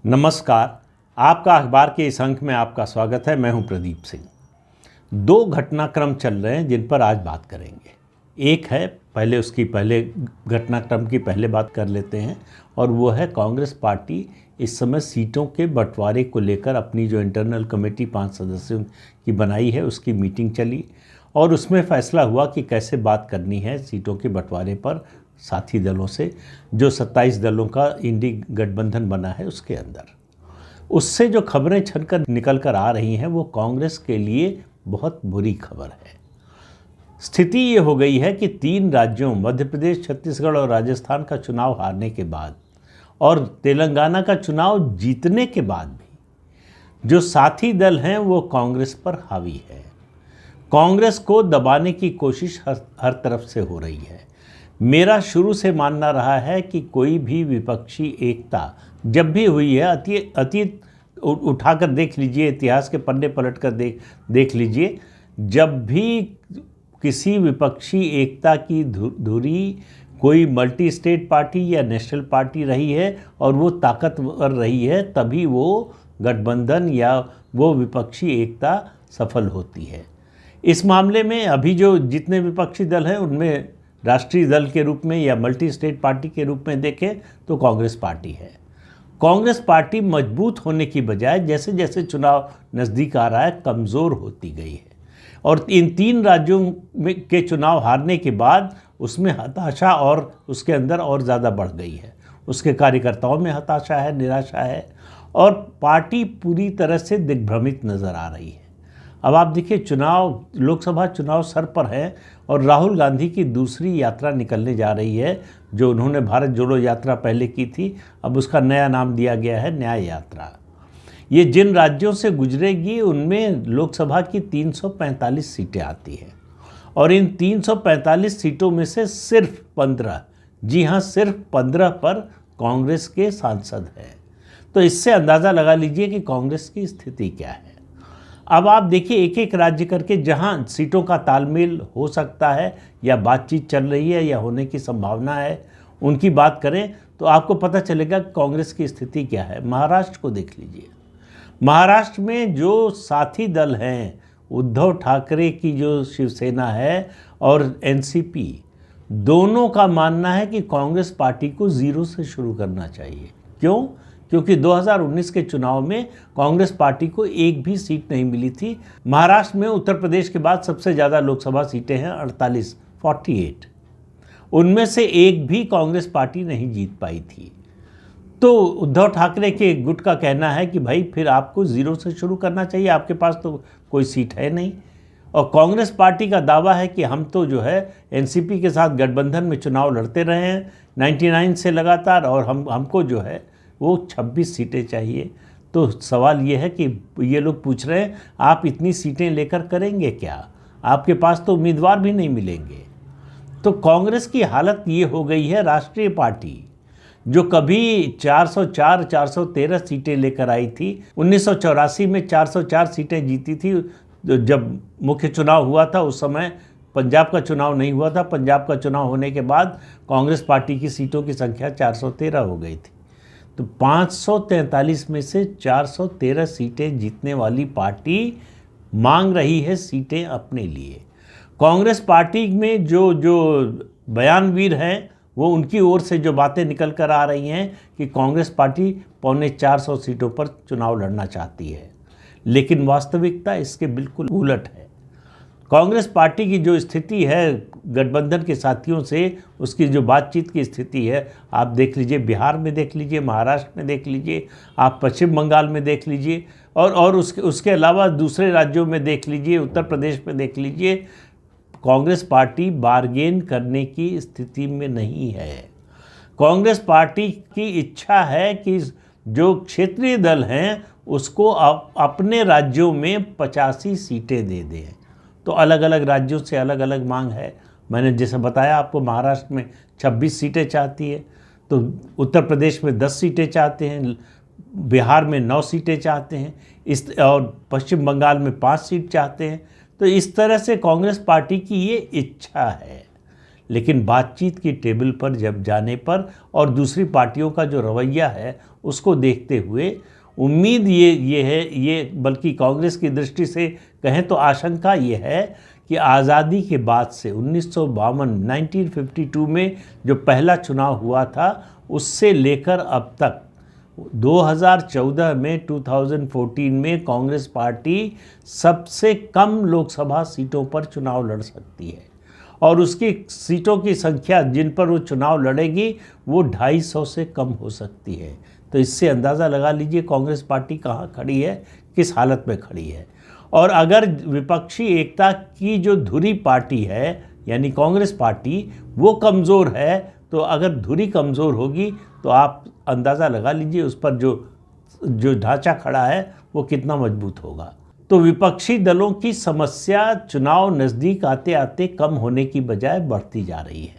नमस्कार। आपका अखबार के इस अंक में आपका स्वागत है। मैं हूं प्रदीप सिंह। दो घटनाक्रम चल रहे हैं जिन पर आज बात करेंगे। एक है, पहले घटनाक्रम की पहले बात कर लेते हैं, और वो है कांग्रेस पार्टी इस समय सीटों के बंटवारे को लेकर अपनी जो इंटरनल कमेटी 5 सदस्यों की बनाई है उसकी मीटिंग चली और उसमें फैसला हुआ कि कैसे बात करनी है सीटों के बंटवारे पर साथी दलों से, जो 27 दलों का इंडी गठबंधन बना है उसके अंदर। उससे जो खबरें छनकर निकल कर आ रही हैं वो कांग्रेस के लिए बहुत बुरी खबर है। स्थिति ये हो गई है कि 3 राज्यों मध्य प्रदेश, छत्तीसगढ़ और राजस्थान का चुनाव हारने के बाद और तेलंगाना का चुनाव जीतने के बाद भी जो साथी दल हैं वो कांग्रेस पर हावी है। कांग्रेस को दबाने की कोशिश हर तरफ से हो रही है। मेरा शुरू से मानना रहा है कि कोई भी विपक्षी एकता जब भी हुई है, अतीत उठाकर देख लीजिए, इतिहास के पन्ने पलटकर देख लीजिए, जब भी किसी विपक्षी एकता की धुरी कोई मल्टी स्टेट पार्टी या नेशनल पार्टी रही है और वो ताकतवर रही है, तभी वो गठबंधन या वो विपक्षी एकता सफल होती है। इस मामले में अभी जो जितने विपक्षी दल हैं उनमें राष्ट्रीय दल के रूप में या मल्टी स्टेट पार्टी के रूप में देखें तो कांग्रेस पार्टी है। कांग्रेस पार्टी मजबूत होने की बजाय जैसे जैसे चुनाव नज़दीक आ रहा है कमज़ोर होती गई है और इन 3 राज्यों में के चुनाव हारने के बाद उसमें हताशा और उसके अंदर और ज़्यादा बढ़ गई है। उसके कार्यकर्ताओं में हताशा है, निराशा है और पार्टी पूरी तरह से दिग्भ्रमित नज़र आ रही है। अब आप देखिए, लोकसभा चुनाव सर पर है और राहुल गांधी की दूसरी यात्रा निकलने जा रही है। जो उन्होंने भारत जोड़ो यात्रा पहले की थी, अब उसका नया नाम दिया गया है न्याय यात्रा। ये जिन राज्यों से गुजरेगी उनमें लोकसभा की 345 सीटें आती हैं और इन 345 सीटों में से सिर्फ 15, जी हाँ सिर्फ 15 पर कांग्रेस के सांसद हैं। तो इससे अंदाज़ा लगा लीजिए कि कांग्रेस की स्थिति क्या है। अब आप देखिए, एक एक राज्य करके जहां सीटों का तालमेल हो सकता है या बातचीत चल रही है या होने की संभावना है, उनकी बात करें तो आपको पता चलेगा कांग्रेस की स्थिति क्या है। महाराष्ट्र को देख लीजिए। महाराष्ट्र में जो साथी दल हैं, उद्धव ठाकरे की जो शिवसेना है और एनसीपी, दोनों का मानना है कि कांग्रेस पार्टी को ज़ीरो से शुरू करना चाहिए। क्यों? क्योंकि 2019 के चुनाव में कांग्रेस पार्टी को एक भी सीट नहीं मिली थी। महाराष्ट्र में उत्तर प्रदेश के बाद सबसे ज़्यादा लोकसभा सीटें हैं, 48। उनमें से एक भी कांग्रेस पार्टी नहीं जीत पाई थी। तो उद्धव ठाकरे के गुट का कहना है कि भाई फिर आपको ज़ीरो से शुरू करना चाहिए, आपके पास तो कोई सीट है नहीं। और कांग्रेस पार्टी का दावा है कि हम तो जो है एनसीपी के साथ गठबंधन में चुनाव लड़ते रहे हैं 99 से लगातार, और हमको जो है वो 26 सीटें चाहिए। तो सवाल ये है कि ये लोग पूछ रहे हैं आप इतनी सीटें लेकर करेंगे क्या? आपके पास तो उम्मीदवार भी नहीं मिलेंगे। तो कांग्रेस की हालत ये हो गई है। राष्ट्रीय पार्टी जो कभी 404, 413 सीटें लेकर आई थी, 1984 में 404 सीटें जीती थी। जब मुख्य चुनाव हुआ था उस समय पंजाब का चुनाव नहीं हुआ था। पंजाब का चुनाव होने के बाद कांग्रेस पार्टी की सीटों की संख्या 413 हो गई थी। तो 543 में से 413 सीटें जीतने वाली पार्टी मांग रही है सीटें अपने लिए। कांग्रेस पार्टी में जो बयानवीर हैं वो उनकी ओर से जो बातें निकल कर आ रही हैं कि कांग्रेस पार्टी 450 सीटों पर चुनाव लड़ना चाहती है, लेकिन वास्तविकता इसके बिल्कुल उलट है। कांग्रेस पार्टी की जो स्थिति है गठबंधन के साथियों से, उसकी जो बातचीत की स्थिति है, आप देख लीजिए, बिहार में देख लीजिए, महाराष्ट्र में देख लीजिए, आप पश्चिम बंगाल में देख लीजिए और उसके अलावा दूसरे राज्यों में देख लीजिए, उत्तर प्रदेश में देख लीजिए। कांग्रेस पार्टी बार्गेन करने की स्थिति में नहीं है। कांग्रेस पार्टी की इच्छा है कि जो क्षेत्रीय दल हैं उसको अपने राज्यों में 85 सीटें दे दें। तो अलग अलग राज्यों से अलग अलग मांग है। मैंने जैसे बताया आपको, महाराष्ट्र में 26 सीटें चाहती है, तो उत्तर प्रदेश में 10 सीटें चाहते हैं, बिहार में 9 सीटें चाहते हैं, और पश्चिम बंगाल में 5 सीट चाहते हैं। तो इस तरह से कांग्रेस पार्टी की ये इच्छा है, लेकिन बातचीत की टेबल पर जब जाने पर और दूसरी पार्टियों का जो रवैया है उसको देखते हुए उम्मीद ये है, ये बल्कि कांग्रेस की दृष्टि से कहें तो आशंका ये है कि आज़ादी के बाद से 1952 में जो पहला चुनाव हुआ था उससे लेकर अब तक 2014 में 2014 में कांग्रेस पार्टी सबसे कम लोकसभा सीटों पर चुनाव लड़ सकती है और उसकी सीटों की संख्या जिन पर वो चुनाव लड़ेगी वो 250 से कम हो सकती है। तो इससे अंदाज़ा लगा लीजिए कांग्रेस पार्टी कहाँ खड़ी है, किस हालत में खड़ी है। और अगर विपक्षी एकता की जो धुरी पार्टी है यानी कांग्रेस पार्टी वो कमज़ोर है, तो अगर धुरी कमज़ोर होगी तो आप अंदाज़ा लगा लीजिए उस पर जो ढांचा खड़ा है वो कितना मजबूत होगा। तो विपक्षी दलों की समस्या चुनाव नज़दीक आते आते कम होने की बजाय बढ़ती जा रही है।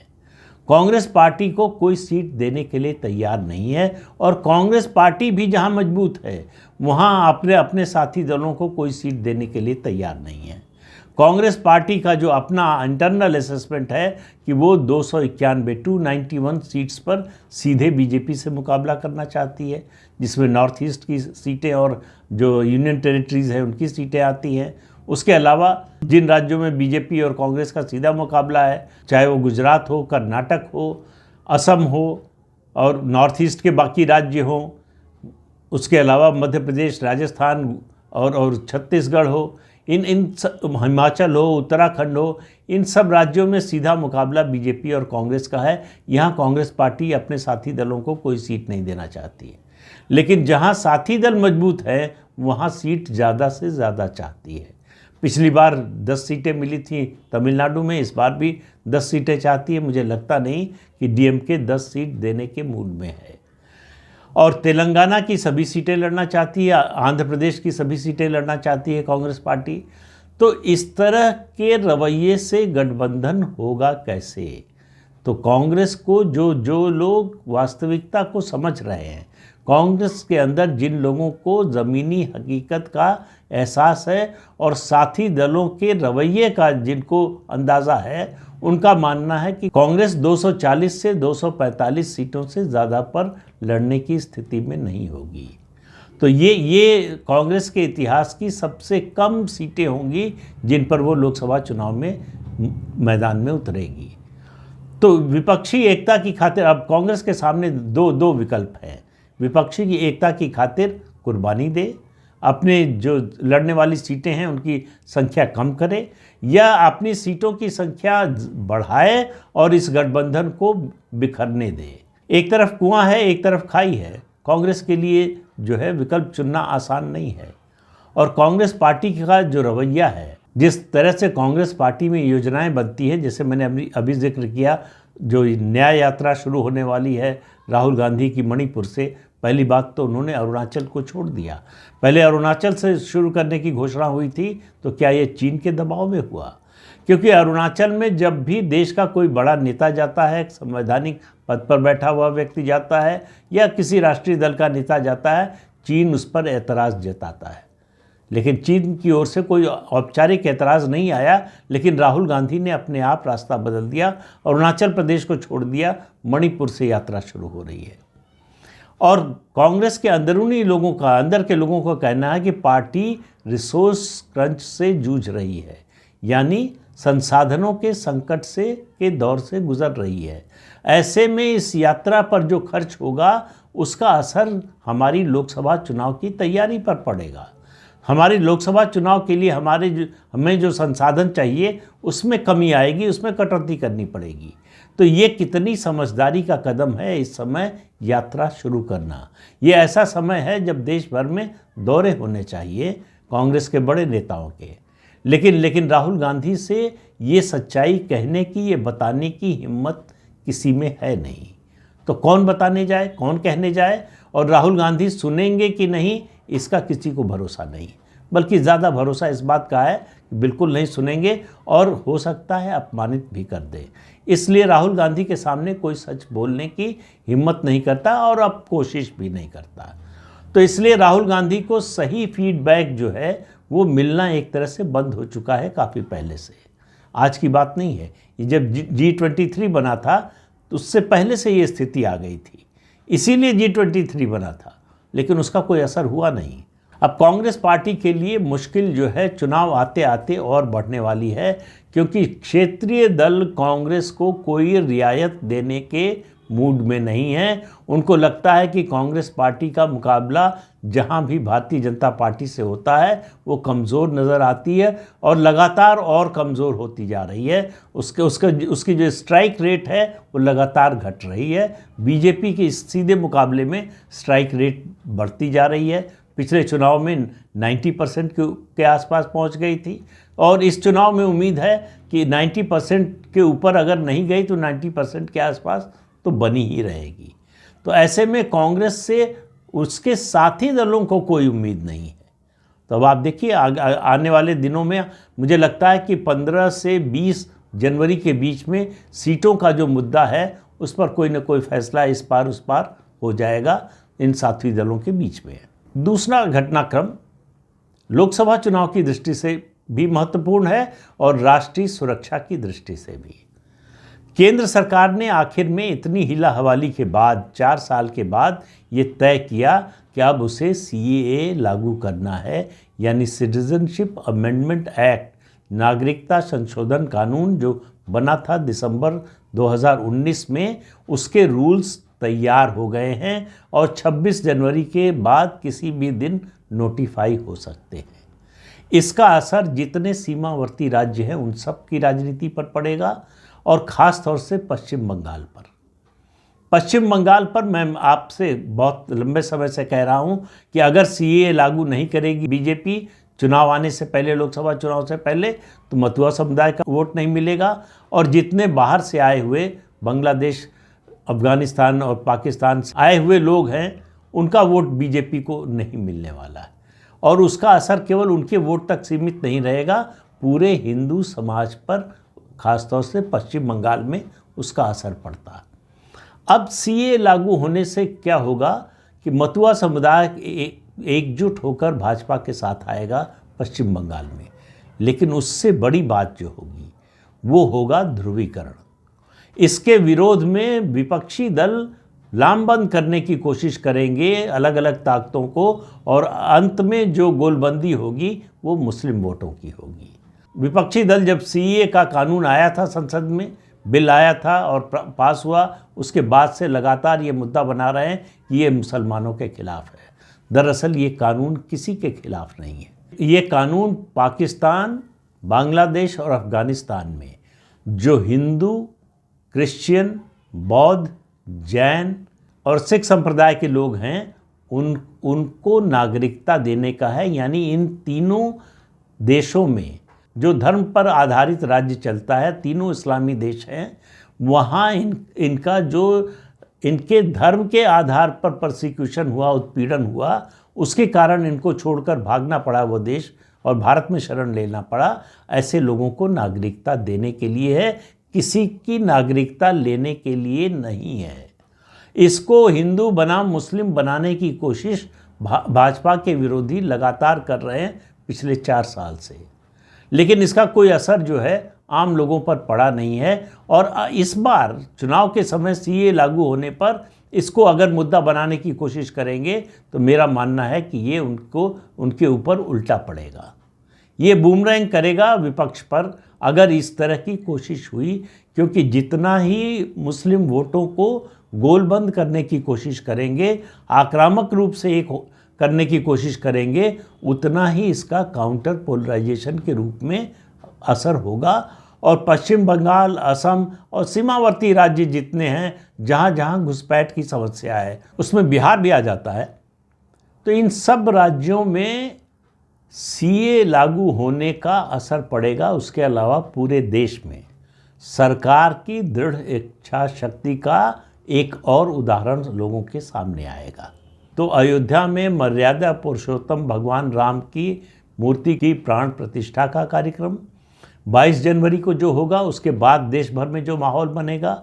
कांग्रेस पार्टी को कोई सीट देने के लिए तैयार नहीं है और कांग्रेस पार्टी भी जहां मजबूत है वहां अपने साथी दलों को कोई सीट देने के लिए तैयार नहीं है। कांग्रेस पार्टी का जो अपना इंटरनल असेसमेंट है कि वो 291 सीट्स पर सीधे बीजेपी से मुकाबला करना चाहती है, जिसमें नॉर्थ ईस्ट की सीटें और जो यूनियन टेरिटरीज़ है उनकी सीटें आती हैं। उसके अलावा जिन राज्यों में बीजेपी और कांग्रेस का सीधा मुकाबला है, चाहे वो गुजरात हो, कर्नाटक हो, असम हो और नॉर्थ ईस्ट के बाकी राज्य हों, उसके अलावा मध्य प्रदेश, राजस्थान और छत्तीसगढ़ हो, इन हिमाचल हो, उत्तराखंड हो, इन सब राज्यों में सीधा मुकाबला बीजेपी और कांग्रेस का है। यहाँ कांग्रेस पार्टी अपने साथी दलों को कोई सीट नहीं देना चाहती है, लेकिन जहाँ साथी दल मजबूत है वहाँ सीट ज़्यादा से ज़्यादा चाहती है। पिछली बार 10 सीटें मिली थी तमिलनाडु में, इस बार भी 10 सीटें चाहती है। मुझे लगता नहीं कि डीएमके 10 सीट देने के मूड में है। और तेलंगाना की सभी सीटें लड़ना चाहती है, आंध्र प्रदेश की सभी सीटें लड़ना चाहती है कांग्रेस पार्टी। तो इस तरह के रवैये से गठबंधन होगा कैसे? तो कांग्रेस को जो लोग वास्तविकता को समझ रहे हैं, कांग्रेस के अंदर जिन लोगों को ज़मीनी हकीकत का एहसास है और साथी दलों के रवैये का जिनको अंदाज़ा है, उनका मानना है कि कांग्रेस 240 से 245 सीटों से ज़्यादा पर लड़ने की स्थिति में नहीं होगी। तो ये कांग्रेस के इतिहास की सबसे कम सीटें होंगी जिन पर वो लोकसभा चुनाव में मैदान में उतरेगी। तो विपक्षी एकता की खातिर अब कांग्रेस के सामने दो विकल्प हैं। विपक्षी की एकता की खातिर कुर्बानी दे, अपने जो लड़ने वाली सीटें हैं उनकी संख्या कम करे, या अपनी सीटों की संख्या बढ़ाए और इस गठबंधन को बिखरने दे। एक तरफ कुआं है, एक तरफ खाई है। कांग्रेस के लिए जो है विकल्प चुनना आसान नहीं है। और कांग्रेस पार्टी का जो रवैया है, जिस तरह से कांग्रेस पार्टी में योजनाएं बनती है, जैसे मैंने अभी जिक्र किया, जो न्याय यात्रा शुरू होने वाली है राहुल गांधी की मणिपुर से, पहली बात तो उन्होंने अरुणाचल को छोड़ दिया। पहले अरुणाचल से शुरू करने की घोषणा हुई थी, तो क्या ये चीन के दबाव में हुआ? क्योंकि अरुणाचल में जब भी देश का कोई बड़ा नेता जाता है, संवैधानिक पद पर बैठा हुआ व्यक्ति जाता है या किसी राष्ट्रीय दल का नेता जाता है, चीन उस पर एतराज़ जताता है। लेकिन चीन की ओर से कोई औपचारिक एतराज़ नहीं आया, लेकिन राहुल गांधी ने अपने आप रास्ता बदल दिया, अरुणाचल प्रदेश को छोड़ दिया, मणिपुर से यात्रा शुरू हो रही है। और कांग्रेस के अंदर के लोगों का कहना है कि पार्टी रिसोर्स क्रंच से जूझ रही है, यानी संसाधनों के संकट के दौर से गुजर रही है। ऐसे में इस यात्रा पर जो खर्च होगा उसका असर हमारी लोकसभा चुनाव की तैयारी पर पड़ेगा। हमारी लोकसभा चुनाव के लिए हमें जो संसाधन चाहिए उसमें कमी आएगी, उसमें कटौती करनी पड़ेगी। तो ये कितनी समझदारी का कदम है इस समय यात्रा शुरू करना। ये ऐसा समय है जब देश भर में दौरे होने चाहिए कांग्रेस के बड़े नेताओं के, लेकिन राहुल गांधी से ये सच्चाई कहने की, ये बताने की हिम्मत किसी में है नहीं। तो कौन बताने जाए, कौन कहने जाए, और राहुल गांधी सुनेंगे कि नहीं, इसका किसी को भरोसा नहीं। बल्कि ज़्यादा भरोसा इस बात का है कि बिल्कुल नहीं सुनेंगे और हो सकता है अपमानित भी कर दे। इसलिए राहुल गांधी के सामने कोई सच बोलने की हिम्मत नहीं करता और अब कोशिश भी नहीं करता। तो इसलिए राहुल गांधी को सही फीडबैक जो है वो मिलना एक तरह से बंद हो चुका है काफ़ी पहले से। आज की बात नहीं है। ये जब G23 बना था तो उससे पहले से ये स्थिति आ गई थी, इसीलिए G23 बना था, लेकिन उसका कोई असर हुआ नहीं। अब कांग्रेस पार्टी के लिए मुश्किल जो है चुनाव आते आते और बढ़ने वाली है, क्योंकि क्षेत्रीय दल कांग्रेस को कोई रियायत देने के मूड में नहीं है। उनको लगता है कि कांग्रेस पार्टी का मुकाबला जहां भी भारतीय जनता पार्टी से होता है वो कमज़ोर नज़र आती है और लगातार और कमज़ोर होती जा रही है। उसकी जो स्ट्राइक रेट है वो लगातार घट रही है। बीजेपी के सीधे मुकाबले में स्ट्राइक रेट बढ़ती जा रही है। पिछले चुनाव में 90% के आसपास पहुंच गई थी और इस चुनाव में उम्मीद है कि 90% के ऊपर अगर नहीं गई तो 90% के आसपास तो बनी ही रहेगी। तो ऐसे में कांग्रेस से उसके साथी दलों को कोई उम्मीद नहीं है। तो अब आप देखिए आने वाले दिनों में मुझे लगता है कि 15 से 20 जनवरी के बीच में सीटों का जो मुद्दा है उस पर कोई न कोई फैसला इस पार उस पार हो जाएगा इन साथी दलों के बीच में। दूसरा घटनाक्रम लोकसभा चुनाव की दृष्टि से भी महत्वपूर्ण है और राष्ट्रीय सुरक्षा की दृष्टि से भी। केंद्र सरकार ने आखिर में इतनी हिला हवाली के बाद 4 साल के बाद ये तय किया कि अब उसे CAA लागू करना है, यानी सिटीजनशिप अमेंडमेंट एक्ट, नागरिकता संशोधन कानून जो बना था दिसंबर 2019 में, उसके रूल्स तैयार हो गए हैं और 26 जनवरी के बाद किसी भी दिन नोटिफाई हो सकते हैं। इसका असर जितने सीमावर्ती राज्य हैं उन सब की राजनीति पर पड़ेगा और ख़ास तौर से पश्चिम बंगाल पर। पश्चिम बंगाल पर मैं आपसे बहुत लंबे समय से कह रहा हूं कि अगर CAA लागू नहीं करेगी बीजेपी चुनाव आने से पहले, लोकसभा चुनाव से पहले, तो मथुआ समुदाय का वोट नहीं मिलेगा और जितने बाहर से आए हुए बांग्लादेश, अफगानिस्तान और पाकिस्तान से आए हुए लोग हैं उनका वोट बीजेपी को नहीं मिलने वाला है। और उसका असर केवल उनके वोट तक सीमित नहीं रहेगा, पूरे हिंदू समाज पर, खासतौर से पश्चिम बंगाल में उसका असर पड़ता है। अब CAA लागू होने से क्या होगा कि मथुआ समुदाय एकजुट होकर भाजपा के साथ आएगा पश्चिम बंगाल में, लेकिन उससे बड़ी बात जो होगी वो होगा ध्रुवीकरण। इसके विरोध में विपक्षी दल लामबंद करने की कोशिश करेंगे अलग अलग ताकतों को और अंत में जो गोलबंदी होगी वो मुस्लिम वोटों की होगी। विपक्षी दल जब CAA का कानून आया था, संसद में बिल आया था और पास हुआ, उसके बाद से लगातार ये मुद्दा बना रहे हैं कि ये मुसलमानों के खिलाफ है। दरअसल ये कानून किसी के खिलाफ नहीं है। ये कानून पाकिस्तान, बांग्लादेश और अफगानिस्तान में जो हिंदू, क्रिश्चियन, बौद्ध, जैन और सिख संप्रदाय के लोग हैं उनको नागरिकता देने का है। यानी इन तीनों देशों में जो धर्म पर आधारित राज्य चलता है, तीनों इस्लामी देश हैं, वहाँ इनका जो इनके धर्म के आधार पर परसिक्यूशन हुआ, उत्पीड़न हुआ, उसके कारण इनको छोड़कर भागना पड़ा वो देश और भारत में शरण लेना पड़ा। ऐसे लोगों को नागरिकता देने के लिए है, किसी की नागरिकता लेने के लिए नहीं है। इसको हिंदू बनाम मुस्लिम बनाने की कोशिश भाजपा के विरोधी लगातार कर रहे हैं पिछले 4 साल से, लेकिन इसका कोई असर जो है आम लोगों पर पड़ा नहीं है। और इस बार चुनाव के समय CAA लागू होने पर इसको अगर मुद्दा बनाने की कोशिश करेंगे तो मेरा मानना है कि ये उनके ऊपर उल्टा पड़ेगा, ये बूमरैंग करेगा विपक्ष पर अगर इस तरह की कोशिश हुई, क्योंकि जितना ही मुस्लिम वोटों को गोलबंद करने की कोशिश करेंगे, आक्रामक रूप से करने की कोशिश करेंगे, उतना ही इसका काउंटर पोलराइजेशन के रूप में असर होगा। और पश्चिम बंगाल, असम और सीमावर्ती राज्य जितने हैं जहाँ जहाँ घुसपैठ की समस्या है, उसमें बिहार भी आ जाता है, तो इन सब राज्यों में CAA लागू होने का असर पड़ेगा। उसके अलावा पूरे देश में सरकार की दृढ़ इच्छा शक्ति का एक और उदाहरण लोगों के सामने आएगा। तो अयोध्या में मर्यादा पुरुषोत्तम भगवान राम की मूर्ति की प्राण प्रतिष्ठा का कार्यक्रम 22 जनवरी को जो होगा, उसके बाद देश भर में जो माहौल बनेगा,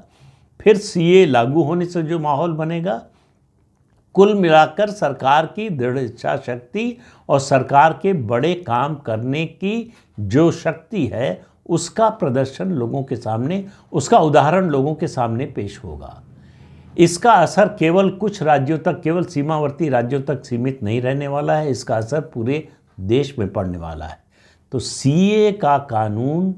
फिर CAA लागू होने से जो माहौल बनेगा, कुल मिलाकर सरकार की दृढ़ इच्छा शक्ति और सरकार के बड़े काम करने की जो शक्ति है, उसका प्रदर्शन लोगों के सामने, उसका उदाहरण लोगों के सामने पेश होगा। इसका असर केवल कुछ राज्यों तक, केवल सीमावर्ती राज्यों तक सीमित नहीं रहने वाला है, इसका असर पूरे देश में पड़ने वाला है। तो सीए का कानून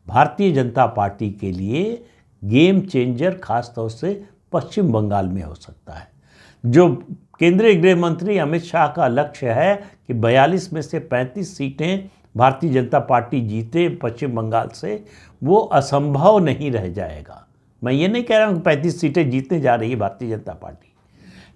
भारतीय जनता पार्टी के लिए गेम चेंजर खास तौर से पश्चिम बंगाल में हो सकता है। जो केंद्रीय गृह मंत्री अमित शाह का लक्ष्य है कि 42 में से 35 सीटें भारतीय जनता पार्टी जीते पश्चिम बंगाल से, वो असंभव नहीं रह जाएगा। मैं ये नहीं कह रहा हूँ कि 35 सीटें जीतने जा रही है भारतीय जनता पार्टी,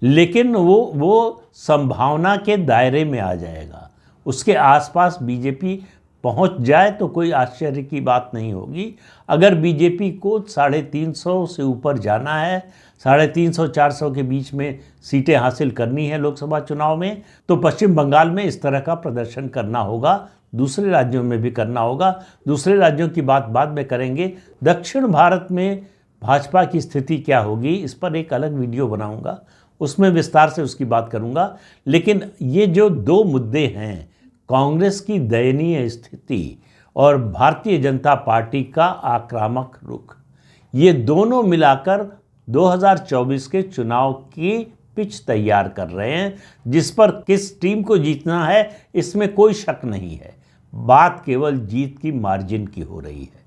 लेकिन वो संभावना के दायरे में आ जाएगा। उसके आसपास बीजेपी पहुंच जाए तो कोई आश्चर्य की बात नहीं होगी। अगर बीजेपी को 350 से ऊपर जाना है, 350-400 के बीच में सीटें हासिल करनी है लोकसभा चुनाव में, तो पश्चिम बंगाल में इस तरह का प्रदर्शन करना होगा, दूसरे राज्यों में भी करना होगा। दूसरे राज्यों की बात बाद में करेंगे। दक्षिण भारत में भाजपा की स्थिति क्या होगी, इस पर एक अलग वीडियो बनाऊंगा, उसमें विस्तार से उसकी बात करूंगा। लेकिन ये जो दो मुद्दे हैं, कांग्रेस की दयनीय स्थिति और भारतीय जनता पार्टी का आक्रामक रुख, ये दोनों मिलाकर 2024 के चुनाव की पिच तैयार कर रहे हैं, जिस पर किस टीम को जीतना है इसमें कोई शक नहीं है। बात केवल जीत की मार्जिन की हो रही है।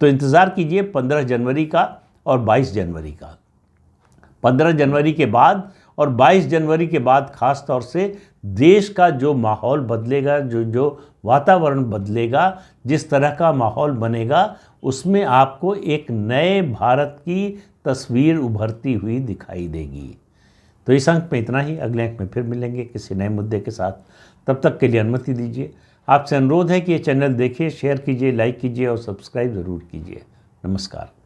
तो इंतज़ार कीजिए 15 जनवरी का और 22 जनवरी का। 15 जनवरी के बाद और 22 जनवरी के बाद खास तौर से देश का जो माहौल बदलेगा, जो वातावरण बदलेगा, जिस तरह का माहौल बनेगा, उसमें आपको एक नए भारत की तस्वीर उभरती हुई दिखाई देगी। तो इस अंक में इतना ही। अगले अंक में फिर मिलेंगे किसी नए मुद्दे के साथ। तब तक के लिए अनुमति दीजिए। आपसे अनुरोध है कि ये चैनल देखिए, शेयर कीजिए, लाइक कीजिए और सब्सक्राइब ज़रूर कीजिए। नमस्कार।